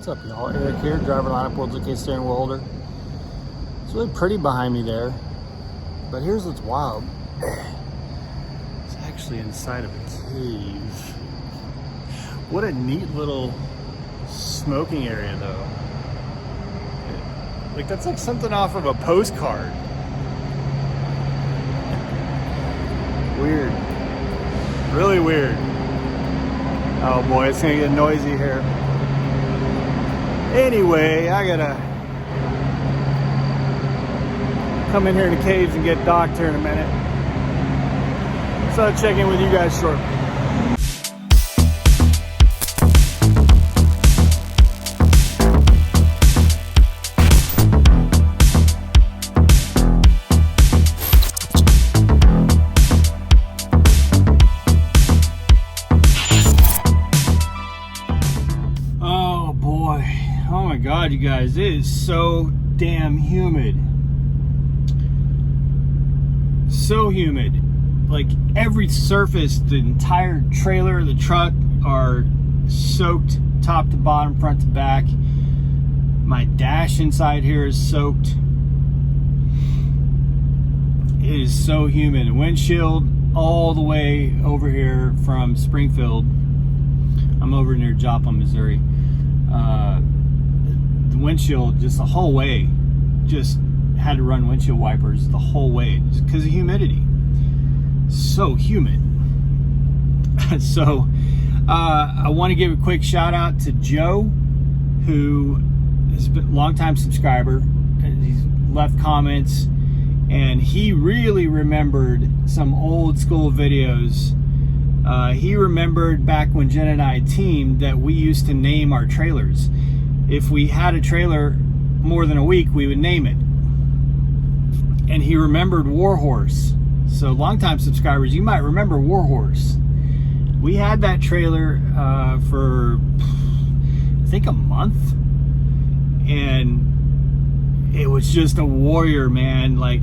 What's up, y'all? Eric here, driver lineup, World's OK steering wheel holder. It's really pretty behind me there, but here's what's wild. It's actually inside of a cave. What a neat little smoking area, though. Like, that's like something off of a postcard. Weird. Really weird. Oh boy, it's gonna get noisy here. Anyway, I gotta come in here in the caves and get docked here in a minute. So I'll check in with you guys shortly. Oh my God, you guys, it is so damn humid. So humid. Like every surface, the entire trailer, the truck are soaked top to bottom, front to back. My dash inside here is soaked. It is so humid. The windshield all the way over here from Springfield. I'm over near Joplin, Missouri. The windshield just the whole way, just had to run windshield wipers the whole way just because of humidity. So humid. So I want to give a quick shout out to Joe, who has been a longtime subscriber. He's left comments and he really remembered some old school videos. He remembered back when Jen and I teamed that we used to name our trailers. If we had a trailer more than a week, we would name it. And he remembered Warhorse. So longtime subscribers, you might remember Warhorse. We had that trailer for, I think, a month. And it was just a warrior, man. Like,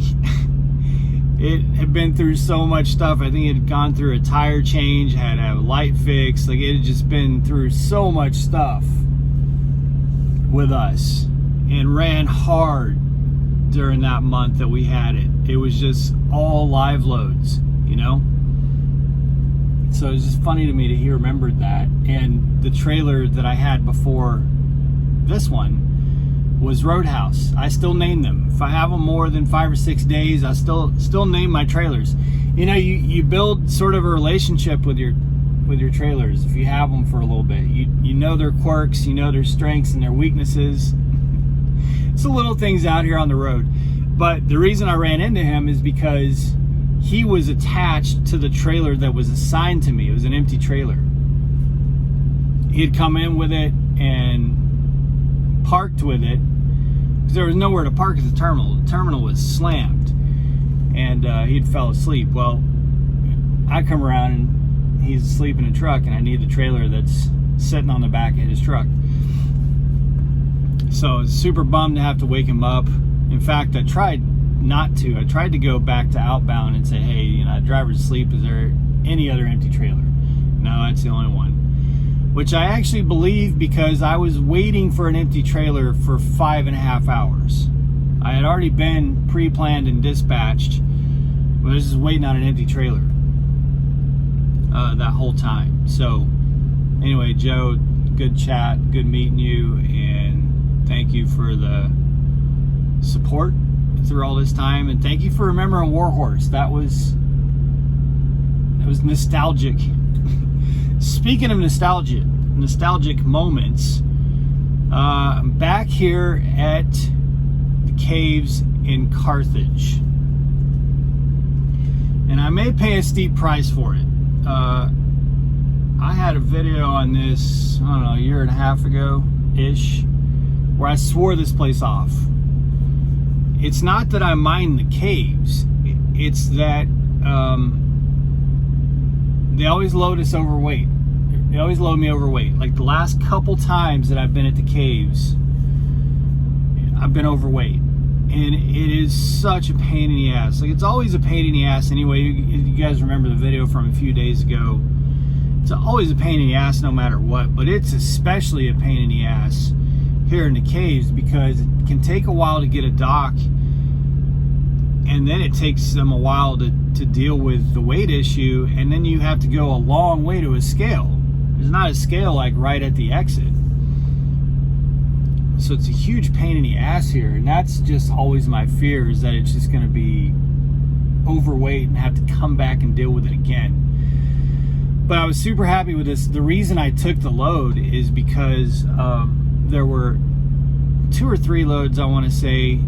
it had been through so much stuff. I think it had gone through a tire change, had a light fix. Like, it had just been through so much stuff with us and ran hard during that month that we had it. It was just all live loads, you know? So it was just funny to me that he remembered that. And the trailer that I had before this one was Roadhouse. I still name them. If I have them more than 5 or 6 days, I still name my trailers. You know, you build sort of a relationship with your trailers if you have them for a little bit. You know their quirks, you know their strengths and their weaknesses. It's the little things out here on the road. But the reason I ran into him is because he was attached to the trailer that was assigned to me. It was an empty trailer. He had come in with it and parked with it because there was nowhere to park at the terminal. The terminal was slammed and he'd fell asleep. Well, I come around and he's asleep in a truck and I need the trailer that's sitting on the back of his truck. So I was super bummed to have to wake him up. In fact, I tried not to. I tried to go back to outbound and say, hey, you know, driver's asleep. Is there any other empty trailer? No, that's the only one. Which I actually believe because I was waiting for an empty trailer for 5.5 hours. I had already been pre-planned and dispatched, but I was just waiting on an empty trailer that whole time. So anyway, Joe, good chat, good meeting you, and thank you for the support through all this time, and thank you for remembering Warhorse. That was nostalgic. Speaking of nostalgic moments, I'm back here at the caves in Carthage, and I may pay a steep price for it. I had a video on this, I don't know, a year and a half ago-ish, where I swore this place off. It's not that I mind the caves, it's that they always load us overweight. They always load me overweight. Like the last couple times that I've been at the caves, I've been overweight. And it is such a pain in the ass. Like, it's always a pain in the ass anyway. You guys remember the video from a few days ago. It's always a pain in the ass no matter what, but it's especially a pain in the ass here in the caves, because it can take a while to get a dock, and then it takes them a while to deal with the weight issue, and then you have to go a long way to a scale. There's not a scale like right at the exit. So it's a huge pain in the ass here, and that's just always my fear, is that it's just going to be overweight and have to come back and deal with it again. But I was super happy with this. The reason I took the load is because there were 2 or 3 loads, I want to say,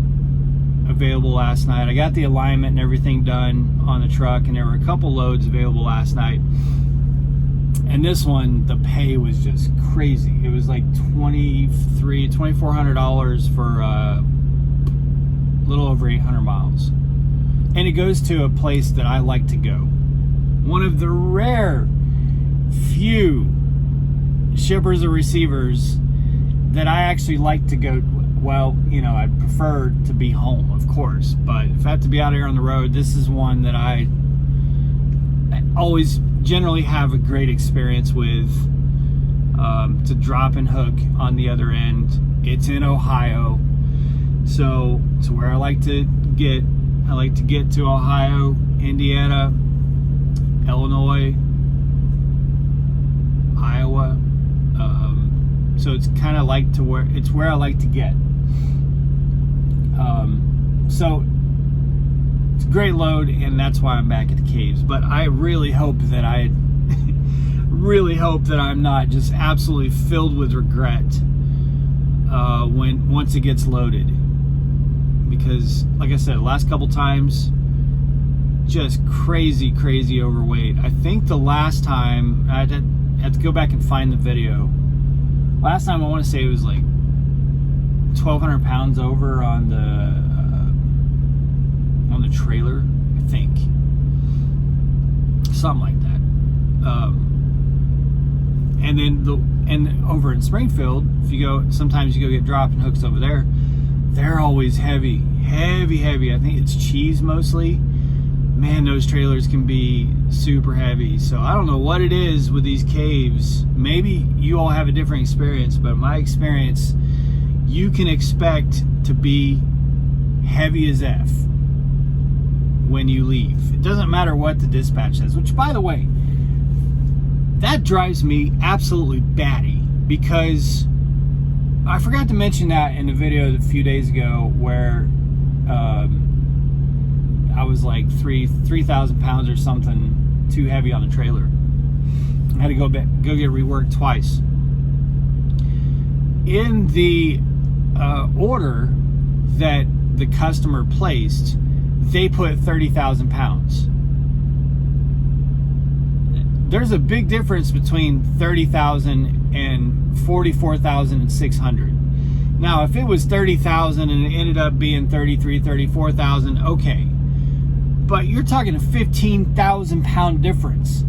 available last night. I got the alignment and everything done on the truck, and there were a couple loads available last night. And this one, the pay was just crazy. It was like $2,400 for a little over 800 miles. And it goes to a place that I like to go. One of the rare few shippers or receivers that I actually like to go. Well, you know, I prefer to be home, of course, but if I have to be out here on the road, this is one that I always generally have a great experience with, to drop and hook on the other end. It's in Ohio, so it's where I like to get. I like to get to Ohio, Indiana, Illinois, Iowa. So it's kind of like to where it's where I like to get. So it's a great load, and that's why I'm back at the caves. But I really hope that I'm not just absolutely filled with regret once it gets loaded. Because, like I said, the last couple times, just crazy overweight. I think the last time, I had to go back and find the video. Last time, I want to say it was like 1,200 pounds over on the trailer, I think, something like that. And then over in Springfield, if you go, sometimes you go get drop and hooks over there. They're always heavy. I think it's cheese mostly. Man, those trailers can be super heavy. So I don't know what it is with these caves. Maybe you all have a different experience, but my experience, you can expect to be heavy as F when you leave. It doesn't matter what the dispatch says, which, by the way, that drives me absolutely batty, because I forgot to mention that in the video a few days ago where I was like 3,000 pounds or something too heavy on the trailer. I had to go get reworked twice. In the order that the customer placed, they put 30,000 pounds. There's a big difference between 30,000 and 44,600. Now, if it was 30,000 and it ended up being 33, 34,000, okay. But you're talking a 15,000 pound difference.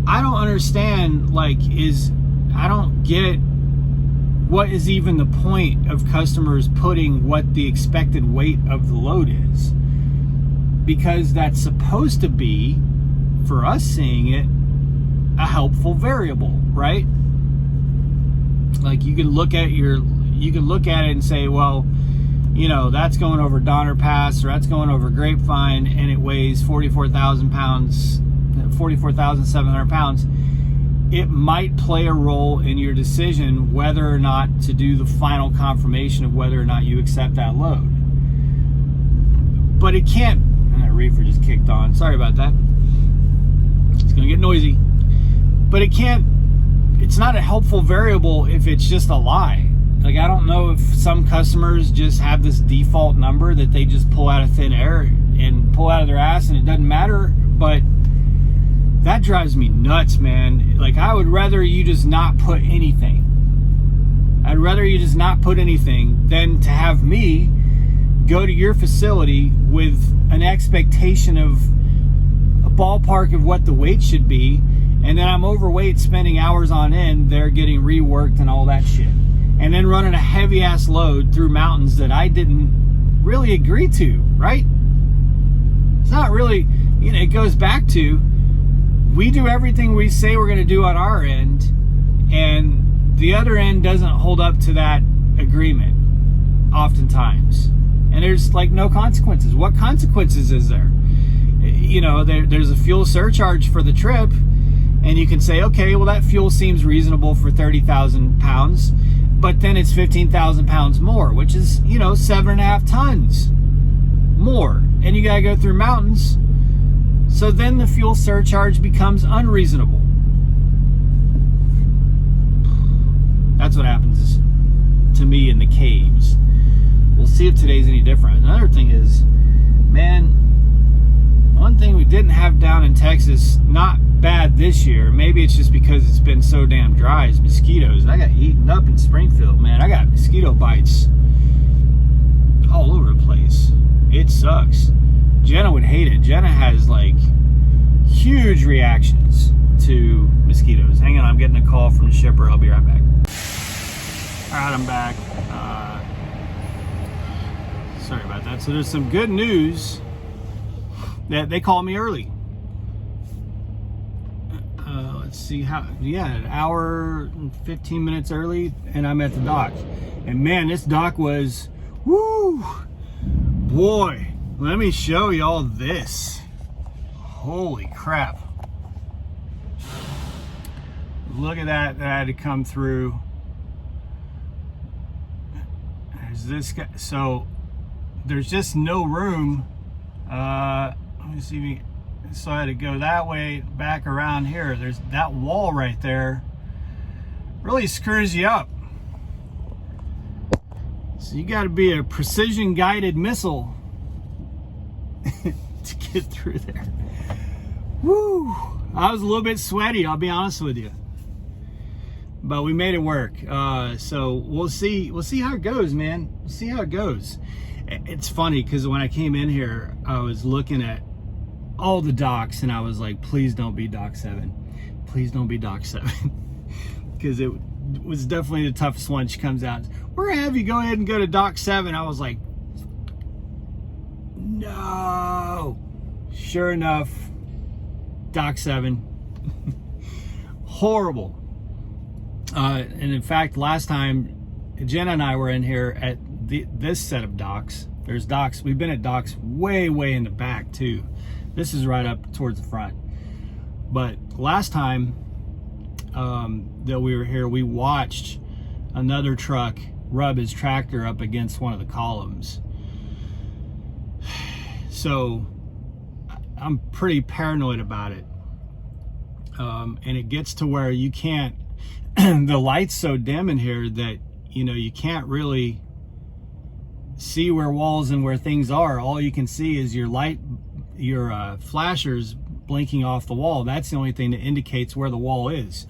I don't understand, I don't get what is even the point of customers putting what the expected weight of the load is. Because that's supposed to be, for us seeing it, a helpful variable, right? Like you can look at it and say, well, you know, that's going over Donner Pass, or that's going over Grapevine, and it weighs 44,000 pounds, 44,700 pounds. It might play a role in your decision whether or not to do the final confirmation of whether or not you accept that load. But it can't, and that reefer just kicked on. Sorry about that. It's gonna get noisy. But it's not a helpful variable if it's just a lie. Like, I don't know if some customers just have this default number that they just pull out of thin air and pull out of their ass and it doesn't matter, but that drives me nuts, man. Like, I would rather you just not put anything. I'd rather you just not put anything than to have me go to your facility with an expectation of a ballpark of what the weight should be, and then I'm overweight, spending hours on end there getting reworked and all that shit, and then running a heavy ass load through mountains that I didn't really agree to, right? It's not really, you know, it goes back to, we do everything we say we're going to do on our end, and the other end doesn't hold up to that agreement oftentimes, and there's like no consequences. What consequences is there? You know, there's a fuel surcharge for the trip, and you can say, okay, well, that fuel seems reasonable for 30,000 pounds, but then it's 15,000 pounds more, which is, you know, 7.5 tons more, and you got to go through mountains. So then the fuel surcharge becomes unreasonable. That's what happens to me in the caves. We'll see if today's any different. Another thing is, man, one thing we didn't have down in Texas, not bad this year, maybe it's just because it's been so damn dry, is mosquitoes. I got eaten up in Springfield, man. I got mosquito bites all over the place. It sucks. Jenna would hate it. Jenna has like huge reactions to mosquitoes. Hang on, I'm getting a call from the shipper. I'll be right back. All right, I'm back. Sorry about that. So there's some good news that they called me early. Let's see how, yeah, an hour and 15 minutes early, and I'm at the dock. And man, this dock was, woo, boy, let me show y'all this. Holy crap. Look at that, that had to come through. There's this guy, so there's just no room. Let me see, so I had to go that way, back around here. There's that wall right there, really screws you up. So you got to be a precision guided missile to get through there. Woo! I was a little bit sweaty, I'll be honest with you, but we made it work. So we'll see how it goes, man. We'll see how it goes. It's funny because when I came in here, I was looking at all the docks and I was like, please don't be dock 7. Please don't be dock 7. Because it was definitely the toughest one. She comes out, we're gonna have you go ahead and go to dock 7. I was like, no. Sure enough, dock 7. Horrible. And in fact, last time Jenna and I were in here at this set of docks, there's docks, we've been at docks way in the back too. This is right up towards the front. But last time that we were here, we watched another truck rub his tractor up against one of the columns. So I'm pretty paranoid about it. And it gets to where you can't, the light's so dim in here that, you know, you can't really see where walls and where things are. All you can see is your light, your flashers blinking off the wall. That's the only thing that indicates where the wall is.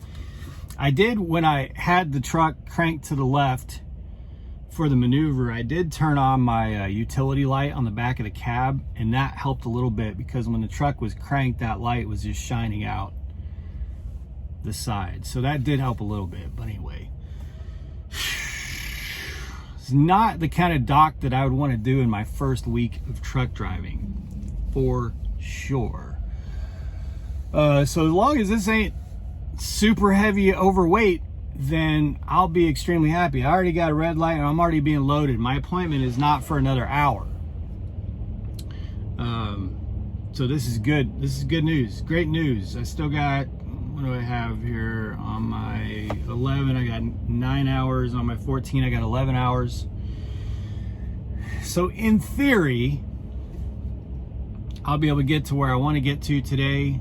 I did, when I had the truck cranked to the left for the maneuver, I did turn on my utility light on the back of the cab, and that helped a little bit because when the truck was cranked, that light was just shining out the side. So that did help a little bit. But anyway, it's not the kind of dock that I would want to do in my first week of truck driving, for sure. So as long as this ain't super heavy overweight, then I'll be extremely happy. I already got a red light and I'm already being loaded. My appointment is not for another hour. So this is good. This is good news. Great news. I still got, what do I have here? On my 11, I got 9 hours. On my 14, I got 11 hours. So in theory, I'll be able to get to where I want to get to today,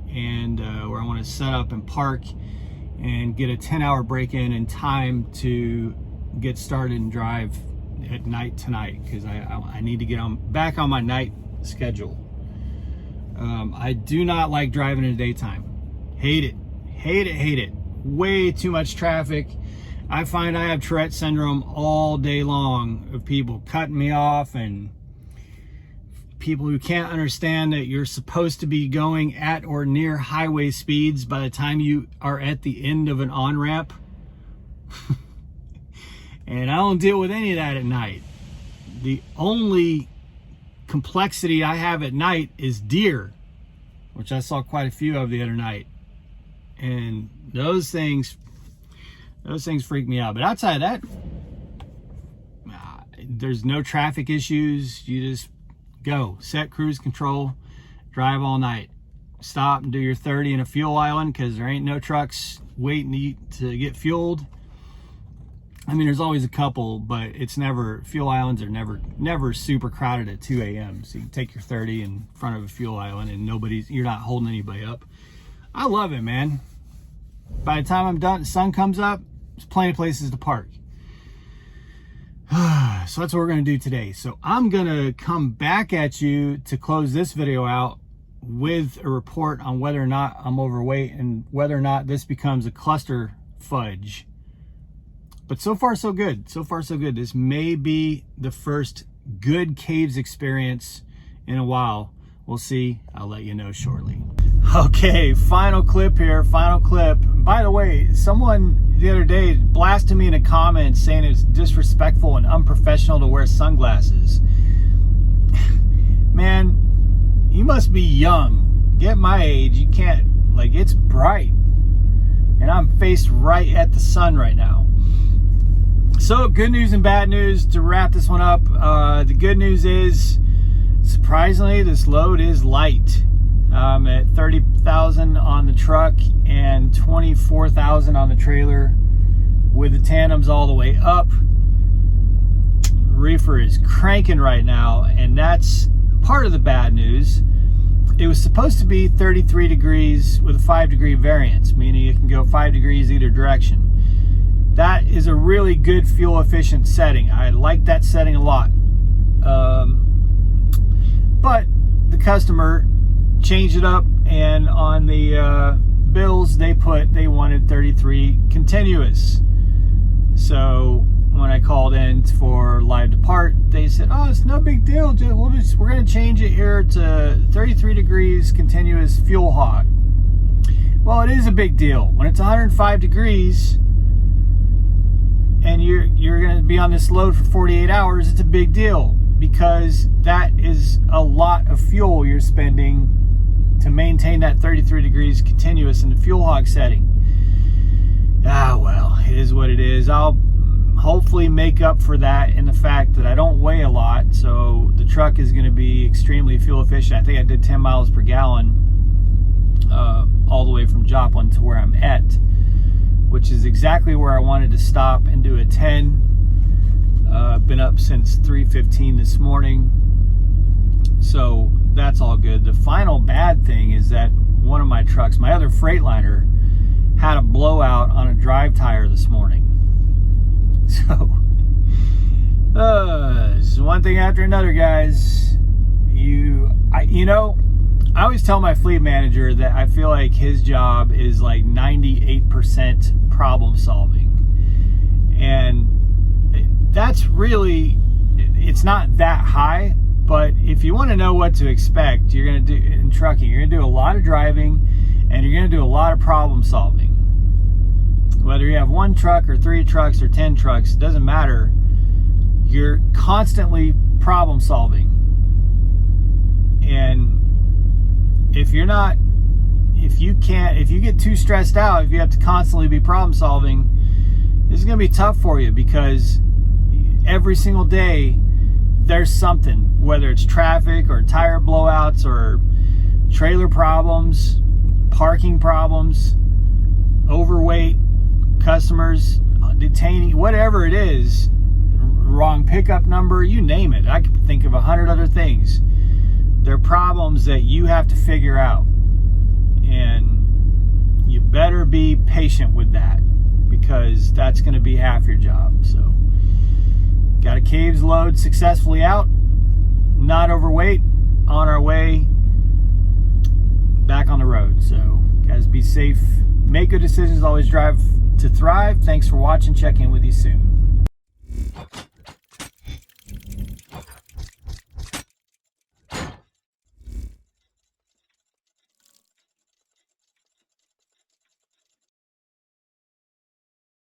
and where I want to set up and park and get a 10-hour break in time to get started and drive at night tonight, because I need to get back on my night schedule. I do not like driving in the daytime. Hate it. Hate it, hate it. Way too much traffic. I find I have Tourette syndrome all day long of people cutting me off and people who can't understand that you're supposed to be going at or near highway speeds by the time you are at the end of an on-ramp. And I don't deal with any of that at night. The only complexity I have at night is deer, which I saw quite a few of the other night. And those things Those things freak me out. But outside of that, there's no traffic issues. You just go, set cruise control, drive all night. Stop and do your 30 in a fuel island because there ain't no trucks waiting to get fueled. I mean, there's always a couple, but it's never, fuel islands are never super crowded at 2 a.m. So you can take your 30 in front of a fuel island and you're not holding anybody up. I love it, man. By the time I'm done, the sun comes up, there's plenty of places to park. So that's what we're going to do today. So I'm going to come back at you to close this video out with a report on whether or not I'm overweight and whether or not this becomes a cluster fudge. But so far, so good. So far, so good. This may be the first good caves experience in a while. We'll see. I'll let you know shortly. Okay, final clip here. Final clip. By the way, someone the other day blasted me in a comment saying it's disrespectful and unprofessional to wear sunglasses. Man, you must be young. Get my age. You can't, like, it's bright. And I'm faced right at the sun right now. So, good news and bad news to wrap this one up. The good news is, surprisingly, this load is light. At 30,000 on the truck and 24,000 on the trailer with the tandems all the way up. Reefer is cranking right now, and that's part of the bad news. It was supposed to be 33 degrees with a 5-degree variance, meaning it can go 5 degrees either direction. That is a really good fuel efficient setting. I like that setting a lot. But the customer changed it up, and on the bills they wanted 33 continuous. So when I called in for live depart, they said, oh, it's no big deal, we're going to change it here to 33 degrees continuous fuel hog. Well, it is a big deal when it's 105 degrees and you're going to be on this load for 48 hours. It's a big deal because that is a lot of fuel you're spending to maintain that 33 degrees continuous in the fuel hog setting. Well, it is what it is. I'll hopefully make up for that in the fact that I don't weigh a lot, so the truck is going to be extremely fuel efficient. I think I did 10 miles per gallon all the way from Joplin to where I'm at, which is exactly where I wanted to stop and do a 10. Been up since 3:15 this morning, so that's all good. The final bad thing is that one of my trucks, my other Freightliner, had a blowout on a drive tire this morning. So it's one thing after another, guys. I always tell my fleet manager that I feel like his job is like 98% problem solving, and that's really, it's not that high. But if you want to know what to expect, you're going to do in trucking, you're going to do a lot of driving and you're going to do a lot of problem solving. Whether you have one truck or 3 trucks or 10 trucks, it doesn't matter. You're constantly problem solving. And if you get too stressed out, if you have to constantly be problem solving, this is going to be tough for you because every single day there's something, whether it's traffic or tire blowouts or trailer problems, parking problems, overweight customers, detaining, whatever it is, wrong pickup number, you name it. I could think of 100 other things. They're problems that you have to figure out, and you better be patient with that because that's going to be half your job. So got a caves load successfully out, not overweight, on our way back on the road. So guys, be safe, make good decisions, always drive to thrive. Thanks for watching. Check in with you soon.